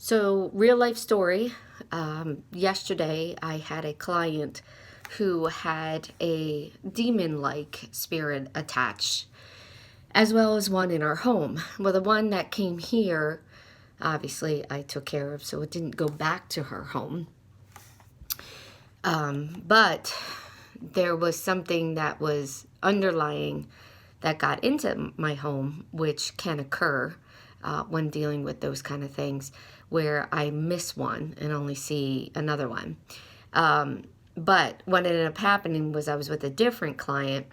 So, real life story. Yesterday, I had a client who had a demon like spirit attached, as well as one in our home. Well, the one that came here, obviously, I took care of, so it didn't go back to her home. But there was something that was underlying that got into my home, which can occur when dealing with those kind of things, where I miss one and only see another one. But what ended up happening was I was with a different client,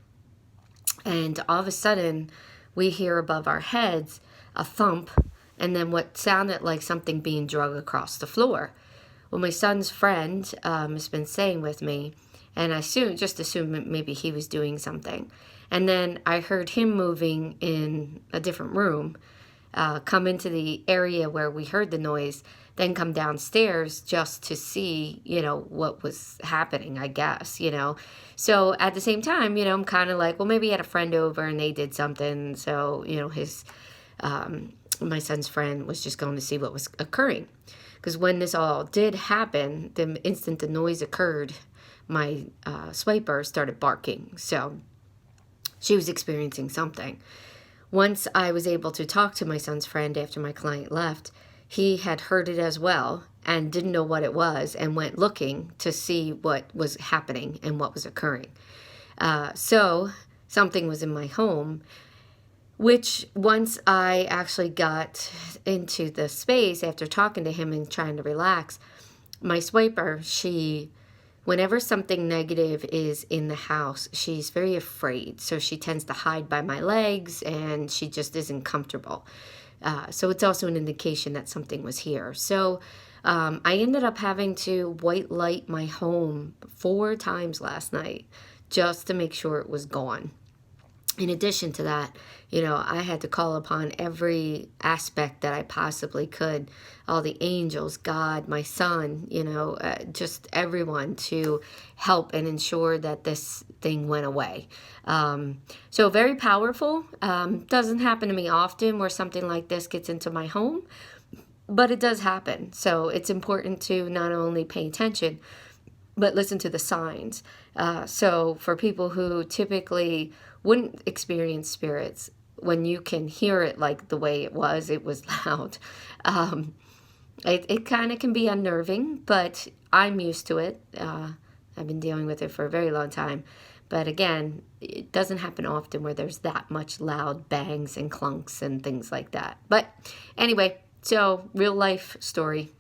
and all of a sudden we hear above our heads a thump, and then what sounded like something being dragged across the floor. Well, my son's friend has been staying with me, and I just assumed maybe he was doing something. And then I heard him moving in a different room, come into the area where we heard the noise, then come downstairs just to see, what was happening, I guess. So at the same time, I'm kind of like, well, maybe he had a friend over and they did something. So, my son's friend was just going to see what was occurring. Because when this all did happen, the instant the noise occurred, my swiper started barking. So she was experiencing something. Once I was able to talk to my son's friend after my client left, he had heard it as well and didn't know what it was and went looking to see what was happening and what was occurring. So something was in my home, which once I actually got into the space after talking to him and trying to relax, my swiper, whenever something negative is in the house, she's very afraid. So she tends to hide by my legs and she just isn't comfortable. So it's also an indication that something was here. So I ended up having to white light my home 4 times last night just to make sure it was gone. In addition to that, I had to call upon every aspect that I possibly could, all the angels, God, my son, just everyone to help and ensure that this thing went away. So very powerful. Doesn't happen to me often where something like this gets into my home, but it does happen. So it's important to not only pay attention, but listen to the signs. So for people who typically wouldn't experience spirits, when you can hear it like the way it was loud. It kind of can be unnerving, but I'm used to it. I've been dealing with it for a very long time. But again, it doesn't happen often where there's that much loud bangs and clunks and things like that. But anyway, so real life story.